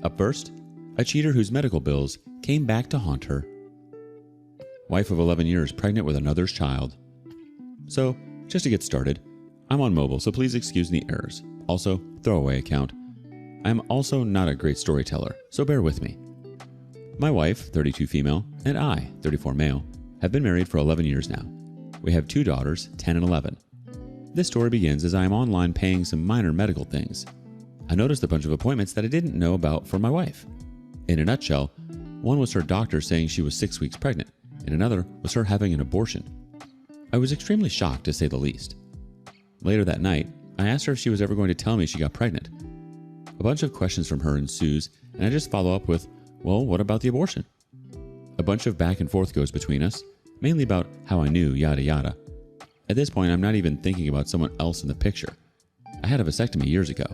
Up first, a cheater whose medical bills came back to haunt her. Wife of 11 years pregnant with another's child. So, just to get started, I'm on mobile, so please excuse the errors. Also, throwaway account. I'm also not a great storyteller, so bear with me. My wife, 32 female, and I, 34 male, have been married for 11 years now. We have 2 daughters, 10 and 11. This story begins as I am online paying some minor medical things. I noticed a bunch of appointments that I didn't know about for my wife. In a nutshell, one was her doctor saying she was 6 weeks pregnant, and another was her having an abortion. I was extremely shocked, to say the least. Later that night, I asked her if she was ever going to tell me she got pregnant. A bunch of questions from her ensues, and I just follow up with, well, what about the abortion? A bunch of back and forth goes between us, mainly about how I knew, yada yada. At this point, I'm not even thinking about someone else in the picture. I had a vasectomy years ago.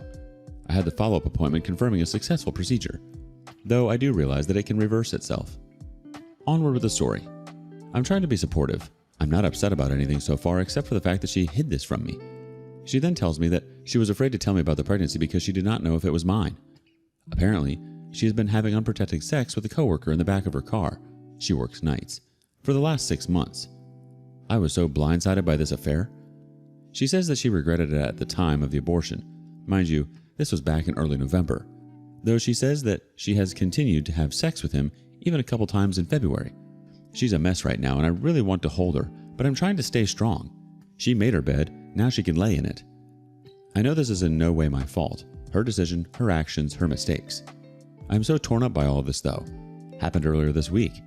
I had the follow-up appointment confirming a successful procedure, though I do realize that it can reverse itself. Onward with the story. I'm trying to be supportive. I'm not upset about anything so far except for the fact that she hid this from me. She then tells me that she was afraid to tell me about the pregnancy because she did not know if it was mine. Apparently, she has been having unprotected sex with a coworker in the back of her car. She works nights. For the last 6 months. I was so blindsided by this affair. She says that she regretted it at the time of the abortion. Mind you, this was back in early November. Though she says that she has continued to have sex with him even a couple times in February. She's a mess right now and I really want to hold her, but I'm trying to stay strong. She made her bed, now she can lay in it. I know this is in no way my fault. Her decision, her actions, her mistakes. I'm so torn up by all of this though. Happened earlier this week.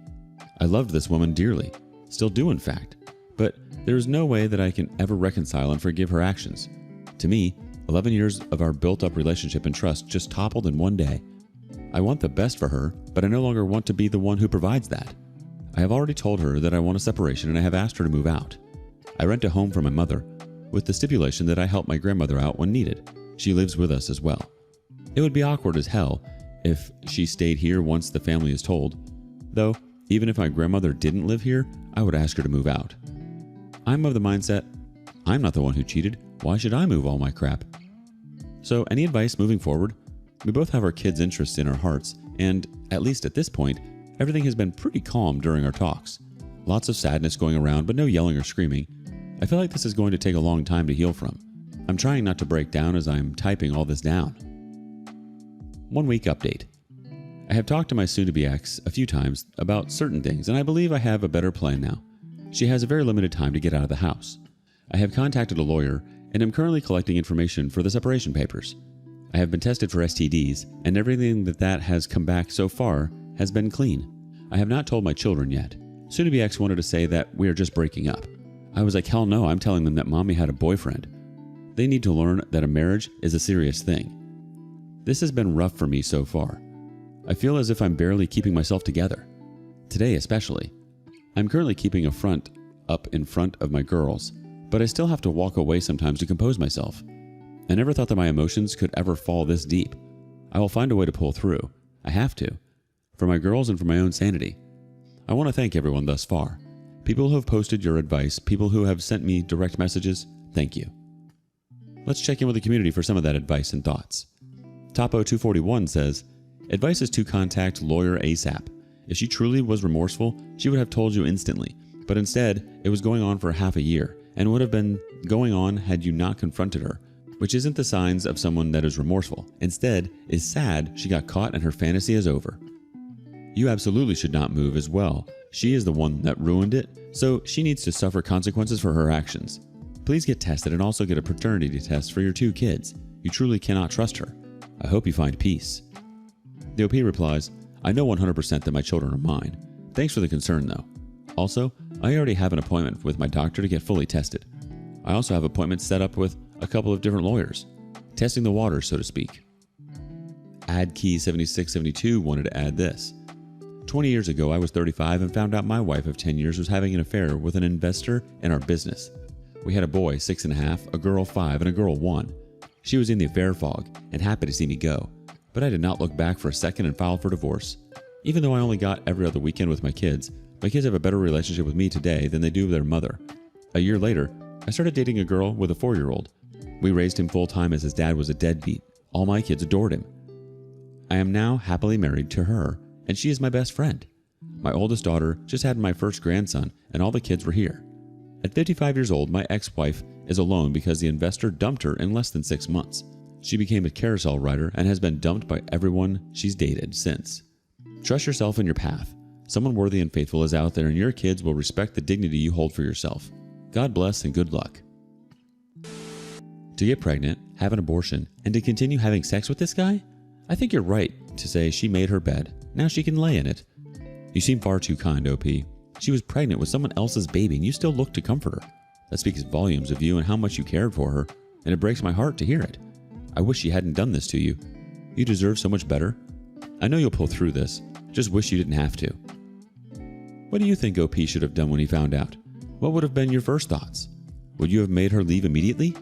I loved this woman dearly. Still do in fact. But there is no way that I can ever reconcile and forgive her actions. To me, 11 years of our built-up relationship and trust just toppled in one day. I want the best for her, but I no longer want to be the one who provides that. I have already told her that I want a separation and I have asked her to move out. I rent a home for my mother, with the stipulation that I help my grandmother out when needed. She lives with us as well. It would be awkward as hell if she stayed here once the family is told. Though, even if my grandmother didn't live here, I would ask her to move out. I'm of the mindset, I'm not the one who cheated, why should I move all my crap? So any advice moving forward? We both have our kids' interests in our hearts, and, at least at this point, everything has been pretty calm during our talks. Lots of sadness going around, but no yelling or screaming. I feel like this is going to take a long time to heal from. I'm trying not to break down as I'm typing all this down. 1 week update. I have talked to my soon-to-be ex a few times about certain things, and I believe I have a better plan now. She has a very limited time to get out of the house. I have contacted a lawyer and am currently collecting information for the separation papers. I have been tested for STDs, and everything that has come back so far has been clean. I have not told my children yet. Soon-to-be ex wanted to say that we are just breaking up. I was like, hell no, I'm telling them that mommy had a boyfriend. They need to learn that a marriage is a serious thing. This has been rough for me so far. I feel as if I'm barely keeping myself together. Today especially. I'm currently keeping a front up in front of my girls, but I still have to walk away sometimes to compose myself. I never thought that my emotions could ever fall this deep. I will find a way to pull through. I have to. For my girls and for my own sanity. I want to thank everyone thus far. People who have posted your advice, people who have sent me direct messages, thank you. Let's check in with the community for some of that advice and thoughts. Topo241 says, advice is to contact lawyer ASAP. If she truly was remorseful, she would have told you instantly, but instead, it was going on for half a year and would have been going on had you not confronted her, which isn't the signs of someone that is remorseful. Instead, is sad she got caught and her fantasy is over. You absolutely should not move as well. She is the one that ruined it, so she needs to suffer consequences for her actions. Please get tested and also get a paternity test for your 2 kids. You truly cannot trust her. I hope you find peace. The OP replies, I know 100% that my children are mine. Thanks for the concern though. Also, I already have an appointment with my doctor to get fully tested. I also have appointments set up with a couple of different lawyers. Testing the waters, so to speak. AdKey7672 wanted to add this. 20 years ago, I was 35 and found out my wife of 10 years was having an affair with an investor in our business. We had a boy, 6.5, a girl 5, and a girl 1. She was in the affair fog and happy to see me go, but I did not look back for a second and filed for divorce. Even though I only got every other weekend with my kids have a better relationship with me today than they do with their mother. A year later, I started dating a girl with a 4-year-old. We raised him full-time as his dad was a deadbeat. All my kids adored him. I am now happily married to her, and she is my best friend. My oldest daughter just had my first grandson, and all the kids were here. At 55 years old, my ex-wife is alone because the investor dumped her in less than 6 months. She became a carousel rider and has been dumped by everyone she's dated since. Trust yourself in your path. Someone worthy and faithful is out there, and your kids will respect the dignity you hold for yourself. God bless and good luck. To get pregnant, have an abortion, and to continue having sex with this guy? I think you're right to say she made her bed. Now she can lay in it. You seem far too kind, OP. She was pregnant with someone else's baby, and you still look to comfort her. That speaks volumes of you and how much you cared for her, and it breaks my heart to hear it. I wish she hadn't done this to you. You deserve so much better. I know you'll pull through this. Just wish you didn't have to. What do you think OP should have done when he found out? What would have been your first thoughts? Would you have made her leave immediately?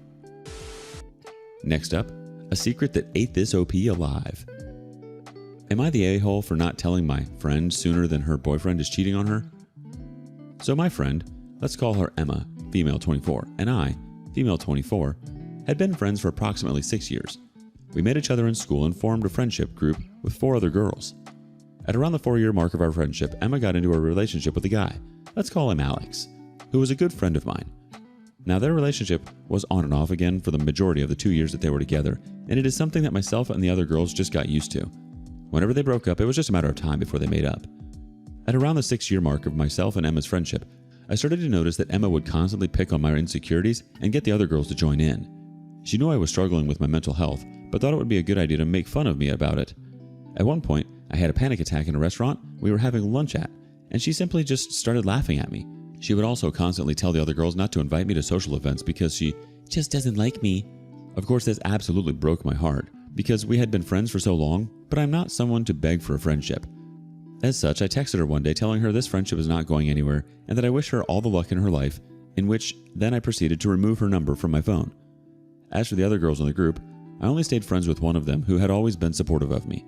Next up, a secret that ate this OP alive. Am I the a-hole for not telling my friend sooner than her boyfriend is cheating on her? So my friend, let's call her Emma, female 24, and I, female 24, had been friends for approximately 6 years. We met each other in school and formed a friendship group with 4 other girls. At around the 4-year mark of our friendship, Emma got into a relationship with a guy, let's call him Alex, who was a good friend of mine. Now their relationship was on and off again for the majority of the 2 years that they were together, and it is something that myself and the other girls just got used to. Whenever they broke up, it was just a matter of time before they made up. At around the 6-year mark of myself and Emma's friendship, I started to notice that Emma would constantly pick on my insecurities and get the other girls to join in. She knew I was struggling with my mental health, but thought it would be a good idea to make fun of me about it. At one point, I had a panic attack in a restaurant we were having lunch at, and she simply just started laughing at me. She would also constantly tell the other girls not to invite me to social events because she just doesn't like me. Of course, this absolutely broke my heart, because we had been friends for so long, but I'm not someone to beg for a friendship. As such, I texted her one day telling her this friendship is not going anywhere and that I wish her all the luck in her life, in which then I proceeded to remove her number from my phone. As for the other girls in the group, I only stayed friends with one of them who had always been supportive of me.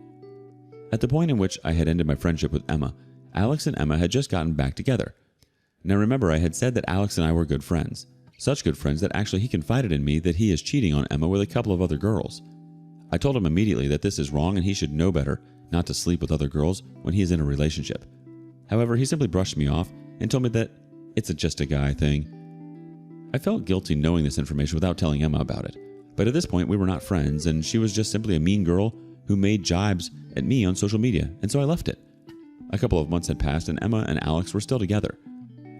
At the point in which I had ended my friendship with Emma, Alex and Emma had just gotten back together. Now remember, I had said that Alex and I were good friends. Such good friends that actually he confided in me that he is cheating on Emma with a couple of other girls. I told him immediately that this is wrong and he should know better not to sleep with other girls when he is in a relationship. However, he simply brushed me off and told me that it's just a guy thing. I felt guilty knowing this information without telling Emma about it. But at this point, we were not friends, and she was just simply a mean girl who made jibes at me on social media, and so I left it. A couple of months had passed, and Emma and Alex were still together.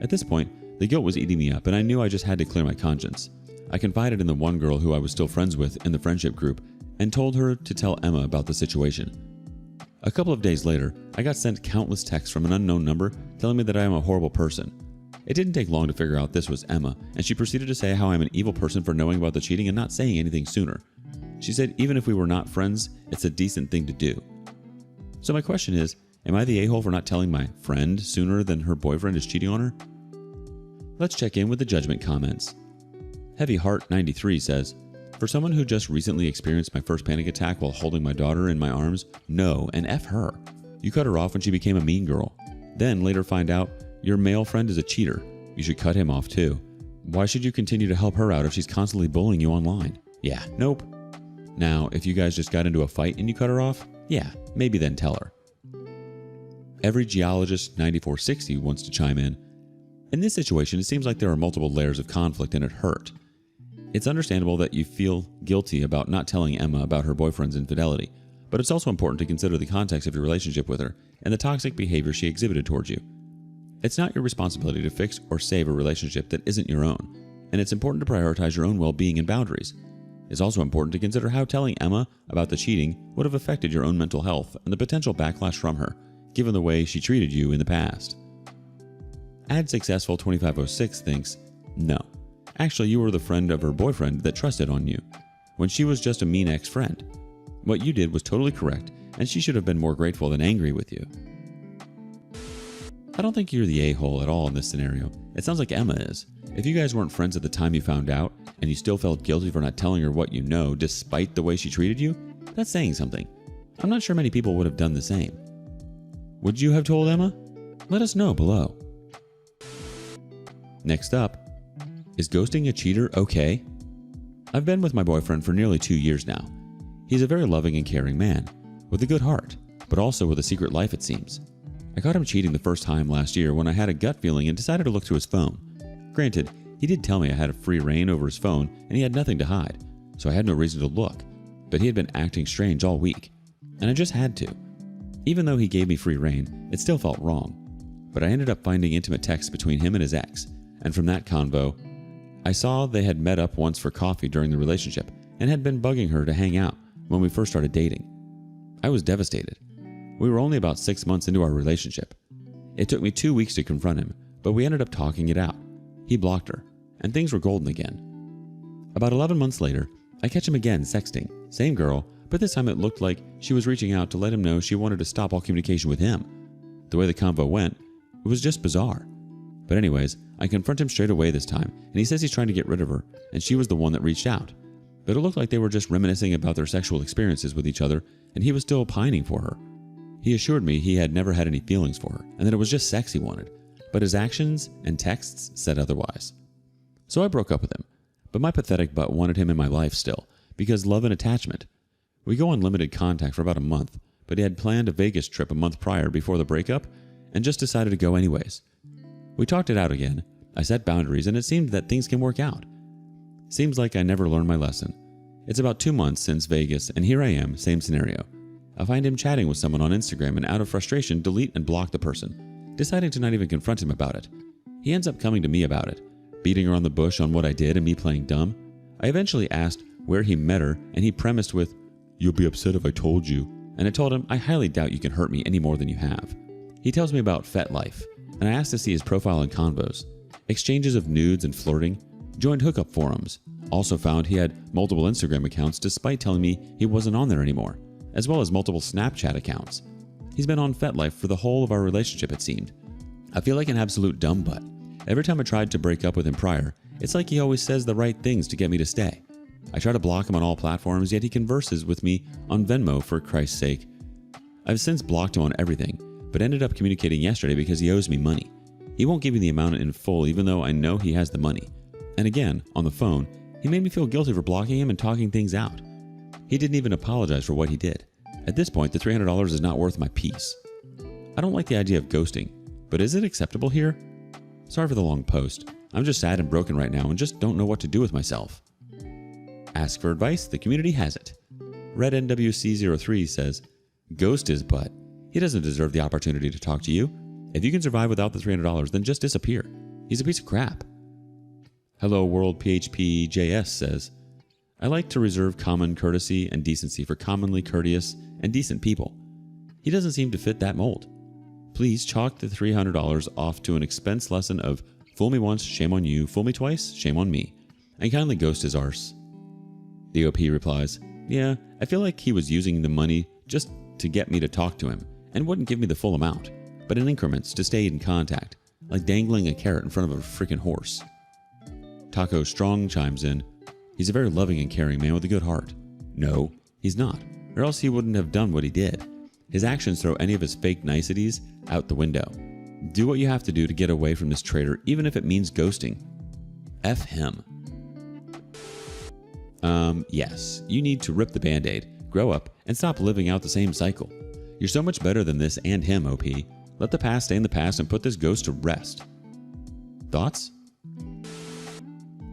At this point, the guilt was eating me up, and I knew I just had to clear my conscience. I confided in the one girl who I was still friends with in the friendship group, and told her to tell Emma about the situation. A couple of days later, I got sent countless texts from an unknown number telling me that I am a horrible person. It didn't take long to figure out this was Emma, and she proceeded to say how I'm an evil person for knowing about the cheating and not saying anything sooner. She said even if we were not friends, it's a decent thing to do. So my question is, am I the a-hole for not telling my friend sooner than her boyfriend is cheating on her? Let's check in with the judgment comments. Heavy Heart 93 says, for someone who just recently experienced my first panic attack while holding my daughter in my arms, no, and F her. You cut her off when she became a mean girl. Then later find out your male friend is a cheater. You should cut him off too. Why should you continue to help her out if she's constantly bullying you online? Yeah, nope. Now, if you guys just got into a fight and you cut her off, yeah, maybe then tell her. Every Geologist 9460 wants to chime in. In this situation, it seems like there are multiple layers of conflict and it hurt. It's understandable that you feel guilty about not telling Emma about her boyfriend's infidelity, but it's also important to consider the context of your relationship with her and the toxic behavior she exhibited towards you. It's not your responsibility to fix or save a relationship that isn't your own, and it's important to prioritize your own well-being and boundaries. It's also important to consider how telling Emma about the cheating would have affected your own mental health and the potential backlash from her, given the way she treated you in the past. Ad Successful 2506 thinks, no. Actually, you were the friend of her boyfriend that trusted on you, when she was just a mean ex-friend. What you did was totally correct, and she should have been more grateful than angry with you. I don't think you're the a-hole at all in this scenario. It sounds like Emma is. If you guys weren't friends at the time you found out, and you still felt guilty for not telling her what you know despite the way she treated you, that's saying something. I'm not sure many people would have done the same. Would you have told Emma? Let us know below. Next up, is ghosting a cheater okay? I've been with my boyfriend for nearly 2 years now. He's a very loving and caring man. with a good heart, but also with a secret life, it seems. I caught him cheating the first time last year when I had a gut feeling and decided to look through his phone. Granted, he did tell me I had a free reign over his phone and he had nothing to hide, so I had no reason to look, but he had been acting strange all week, and I just had to. Even though he gave me free reign, it still felt wrong. But I ended up finding intimate texts between him and his ex, and from that convo, I saw they had met up once for coffee during the relationship and had been bugging her to hang out when we first started dating. I was devastated. We were only about 6 months into our relationship. It took me 2 weeks to confront him, but we ended up talking it out. He blocked her, and things were golden again. About 11 months later, I catch him again sexting, same girl, but this time it looked like she was reaching out to let him know she wanted to stop all communication with him. The way the convo went, it was just bizarre. But anyways, I confront him straight away this time, and he says he's trying to get rid of her, and she was the one that reached out. But it looked like they were just reminiscing about their sexual experiences with each other, and he was still pining for her. He assured me he had never had any feelings for her, and that it was just sex he wanted, but his actions and texts said otherwise. So I broke up with him, but my pathetic butt wanted him in my life still, because love and attachment. We go on limited contact for about a month, but he had planned a Vegas trip a month prior before the breakup, and just decided to go anyways. We talked it out again, I set boundaries, and it seemed that things can work out. Seems like I never learned my lesson. It's about 2 months since Vegas, and here I am, same scenario. I find him chatting with someone on Instagram and out of frustration delete and block the person, deciding to not even confront him about it. He ends up coming to me about it, beating around the bush on what I did and me playing dumb. I eventually asked where he met her, and he premised with, "You'll be upset if I told you." And I told him, I highly doubt you can hurt me any more than you have. He tells me about FetLife, and I asked to see his profile and convos, exchanges of nudes and flirting, joined hookup forums, also found he had multiple Instagram accounts despite telling me he wasn't on there anymore, as well as multiple Snapchat accounts. He's been on FetLife for the whole of our relationship, it seemed. I feel like an absolute dumb butt. Every time I tried to break up with him prior, it's like he always says the right things to get me to stay. I try to block him on all platforms, yet he converses with me on Venmo for Christ's sake. I've since blocked him on everything, but ended up communicating yesterday because he owes me money. He won't give me the amount in full even though I know he has the money. And again, on the phone, he made me feel guilty for blocking him and talking things out. He didn't even apologize for what he did. At this point, the $300 is not worth my peace. I don't like the idea of ghosting, but is it acceptable here? Sorry for the long post. I'm just sad and broken right now and just don't know what to do with myself. Ask for advice, the community has it. Red NWC03 says, "Ghost his butt. He doesn't deserve the opportunity to talk to you. If you can survive without the $300, then just disappear. He's a piece of crap." Hello World PHPJS says, "I like to reserve common courtesy and decency for commonly courteous and decent people. He doesn't seem to fit that mold. Please chalk the $300 off to an expense lesson of fool me once, shame on you, fool me twice, shame on me, and kindly ghost his arse." The OP replies, "Yeah, I feel like he was using the money just to get me to talk to him and wouldn't give me the full amount, but in increments to stay in contact, like dangling a carrot in front of a freaking horse." Taco Strong chimes in, "He's a very loving and caring man with a good heart." No, he's not, or else he wouldn't have done what he did. His actions throw any of his fake niceties out the window. Do what you have to do to get away from this traitor, even if it means ghosting. F him. Yes, you need to rip the band-aid, grow up, and stop living out the same cycle. You're so much better than this and him, OP. Let the past stay in the past and put this ghost to rest. Thoughts?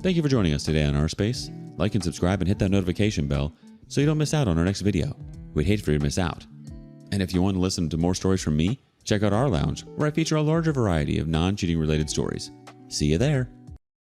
Thank you for joining us today on Our Space. Like and subscribe and hit that notification bell so you don't miss out on our next video. We'd hate for you to miss out. And if you want to listen to more stories from me, check out our lounge where I feature a larger variety of non-cheating related stories. See you there.